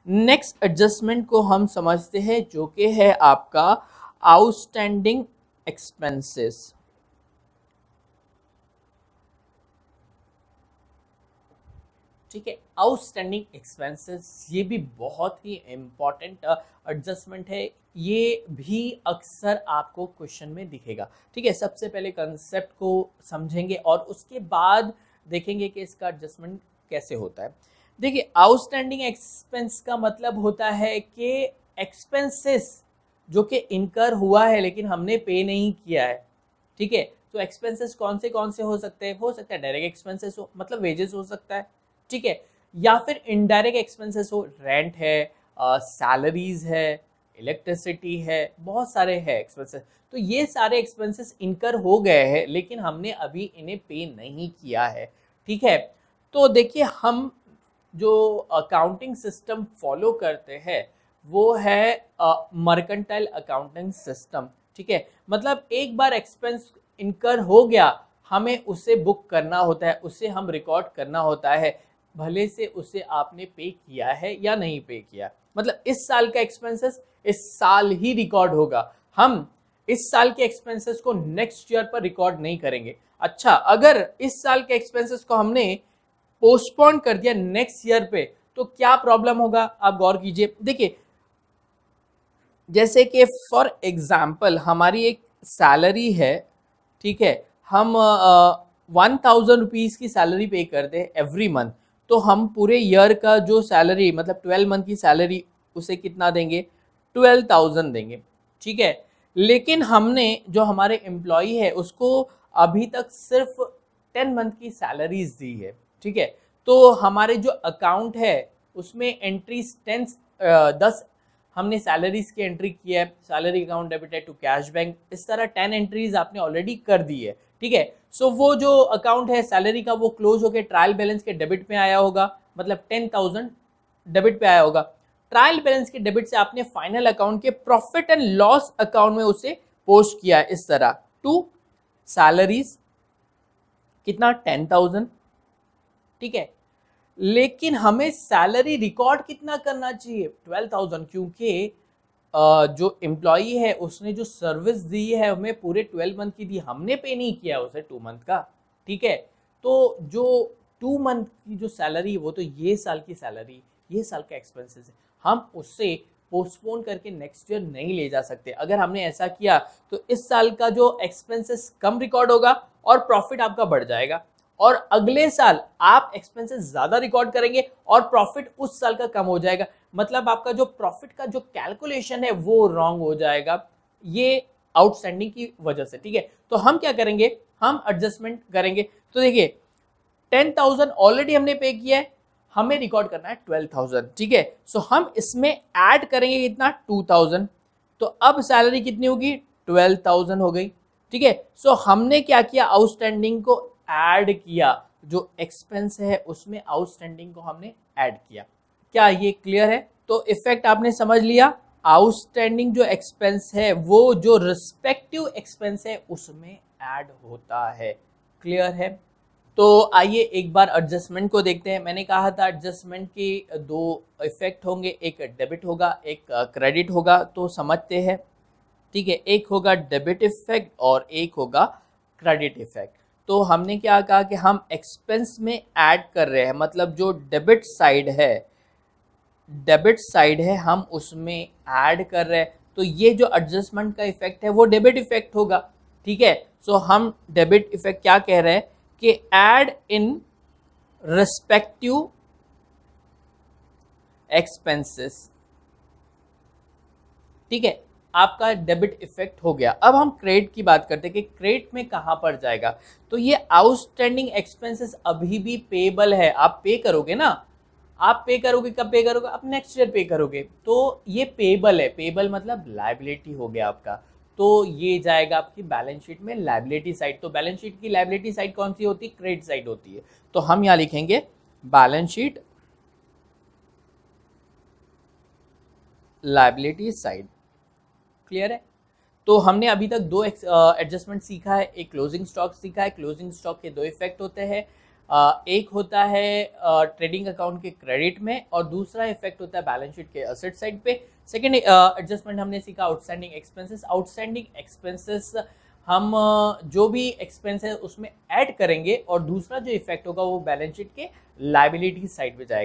Next adjustment को हम समझते हैं जो कि है आपका आउटस्टैंडिंग एक्सपेंसेस। ठीक है, आउटस्टैंडिंग एक्सपेंसेस ये भी बहुत ही इम्पॉर्टेंट एडजस्टमेंट है, ये भी अक्सर आपको क्वेश्चन में दिखेगा। ठीक है, सबसे पहले कंसेप्ट को समझेंगे और उसके बाद देखेंगे कि इसका एडजस्टमेंट कैसे होता है। देखिए, आउटस्टैंडिंग एक्सपेंस का मतलब होता है कि एक्सपेंसेस जो कि इनकर हुआ है लेकिन हमने पे नहीं किया है। ठीक है, तो एक्सपेंसेस कौन से हो सकते हैं? हो सकता है डायरेक्ट एक्सपेंसेस हो, मतलब वेजेस हो सकता है। ठीक है, या फिर इनडायरेक्ट एक्सपेंसेस हो, रेंट है, सैलरीज है, इलेक्ट्रिसिटी है, बहुत सारे हैं एक्सपेंसेस। तो ये सारे एक्सपेंसेस इनकर हो गए हैं लेकिन हमने अभी इन्हें पे नहीं किया है। ठीक है, तो देखिए हम जो अकाउंटिंग सिस्टम फॉलो करते हैं वो है मर्केंटाइल अकाउंटिंग सिस्टम। ठीक है, मतलब एक बार एक्सपेंस इनकर हो गया, हमें उसे बुक करना होता है, उसे हम रिकॉर्ड करना होता है, भले से उसे आपने पे किया है या नहीं पे किया। मतलब इस साल का एक्सपेंसेस इस साल ही रिकॉर्ड होगा, हम इस साल के एक्सपेंसेस को नेक्स्ट ईयर पर रिकॉर्ड नहीं करेंगे। अच्छा, अगर इस साल के एक्सपेंसेस को हमने पोस्टपोन कर दिया नेक्स्ट ईयर पे तो क्या प्रॉब्लम होगा, आप गौर कीजिए। देखिए, जैसे कि फॉर एग्जाम्पल हमारी एक सैलरी है, ठीक है, हम 1000 रुपीज़ की सैलरी पे करते हैं एवरी मंथ, तो हम पूरे ईयर का जो सैलरी मतलब 12 मंथ की सैलरी उसे कितना देंगे? 12,000 देंगे। ठीक है, लेकिन हमने जो हमारे एम्प्लॉई है उसको अभी तक सिर्फ 10 मंथ की सैलरीज दी है। ठीक है, तो हमारे जो अकाउंट है उसमें एंट्रीज 10 हमने सैलरीज की एंट्री की है, salary account debited to cash bank, इस तरह 10 एंट्रीज आपने ऑलरेडी कर दी है। ठीक है, सो वो जो अकाउंट है सैलरी का वो क्लोज होकर ट्रायल बैलेंस के डेबिट में आया होगा, मतलब 10,000 डेबिट पे आया होगा। ट्रायल बैलेंस के डेबिट से आपने फाइनल अकाउंट के प्रॉफिट एंड लॉस अकाउंट में उसे पोस्ट किया है इस तरह, टू सैलरीज कितना? 10,000। ठीक है, लेकिन हमें सैलरी रिकॉर्ड कितना करना चाहिए? 12,000, क्योंकि जो एम्प्लॉई है उसने जो सर्विस दी है हमें पूरे 12 मंथ की दी, हमने पे नहीं किया उसे 2 मंथ का। ठीक है, तो जो 2 मंथ की जो सैलरी वो तो ये साल की सैलरी, ये साल का एक्सपेंसेस है, हम उससे पोस्टपोन करके नेक्स्ट ईयर नहीं ले जा सकते। अगर हमने ऐसा किया तो इस साल का जो एक्सपेंसेस कम रिकॉर्ड होगा और प्रॉफिट आपका बढ़ जाएगा, और अगले साल आप एक्सपेंसेस ज्यादा रिकॉर्ड करेंगे और प्रॉफिट उस साल का कम हो जाएगा। मतलब आपका जो प्रॉफिट का जो कैलकुलेशन है वो रॉन्ग हो जाएगा, ये आउटस्टैंडिंग की वजह से। ठीक है, तो हम क्या करेंगे? हम एडजस्टमेंट करेंगे। तो देखिए 10,000 ऑलरेडी हमने पे किया है, हमें रिकॉर्ड करना है 12,000। ठीक है, सो हम इसमें ऐड करेंगे कितना? 2,000। तो अब सैलरी कितनी होगी? 12,000 हो गई। ठीक है, सो हमने क्या किया? आउटस्टैंडिंग को ऐड किया, जो एक्सपेंस है उसमें आउटस्टैंडिंग को हमने ऐड किया। क्या ये क्लियर है? तो इफेक्ट आपने समझ लिया। आउटस्टैंडिंग जो एक्सपेंस है वो जो रिस्पेक्टिव एक्सपेंस है उसमें ऐड होता है। क्लियर है? तो आइए एक बार एडजस्टमेंट को देखते हैं। मैंने कहा था एडजस्टमेंट के दो इफेक्ट होंगे, एक डेबिट होगा, एक क्रेडिट होगा, तो समझते हैं। ठीक है, एक होगा डेबिट इफेक्ट और एक होगा क्रेडिट इफेक्ट। तो हमने क्या कहा कि हम एक्सपेंस में ऐड कर रहे हैं, मतलब जो डेबिट साइड है हम उसमें ऐड कर रहे हैं, तो ये जो एडजस्टमेंट का इफेक्ट है वो डेबिट इफेक्ट होगा। ठीक है, सो हम डेबिट इफेक्ट क्या कह रहे हैं कि ऐड इन रिस्पेक्टिव एक्सपेंसेस। ठीक है, आपका डेबिट इफेक्ट हो गया। अब हम क्रेडिट की बात करते हैं कि क्रेडिट में कहां पर जाएगा। तो ये आउटस्टैंडिंग एक्सपेंसेस अभी भी पेबल है, आप पे करोगे ना, आप पे करोगे, कब पे करोगे? आप नेक्स्ट ईयर पे करोगे, तो ये पेबल है। पेबल मतलब लायबिलिटी हो गया आपका, तो ये जाएगा आपकी बैलेंस शीट में लायबिलिटी साइड। तो बैलेंस शीट की लायबिलिटी साइड कौन सी होती है? क्रेडिट साइड होती है। तो हम यहाँ लिखेंगे balance sheet liability side. Clear है? तो हमने अभी तक दो एडजस्टमेंट सीखा है, एक क्लोजिंग स्टॉक सीखा है। क्लोजिंग स्टॉक के दो इफेक्ट होते हैं, एक होता है ट्रेडिंग अकाउंट के क्रेडिट में और दूसरा इफेक्ट होता है बैलेंस शीट के असेट साइड पे। सेकेंड एडजस्टमेंट हमने सीखा आउटस्टैंडिंग एक्सपेंसेस। आउटस्टैंडिंग एक्सपेंसेस हम जो भी एक्सपेंस है उसमें ऐड करेंगे और दूसरा जो इफेक्ट होगा वो बैलेंस शीट के लायबिलिटी साइड पे जाएगा।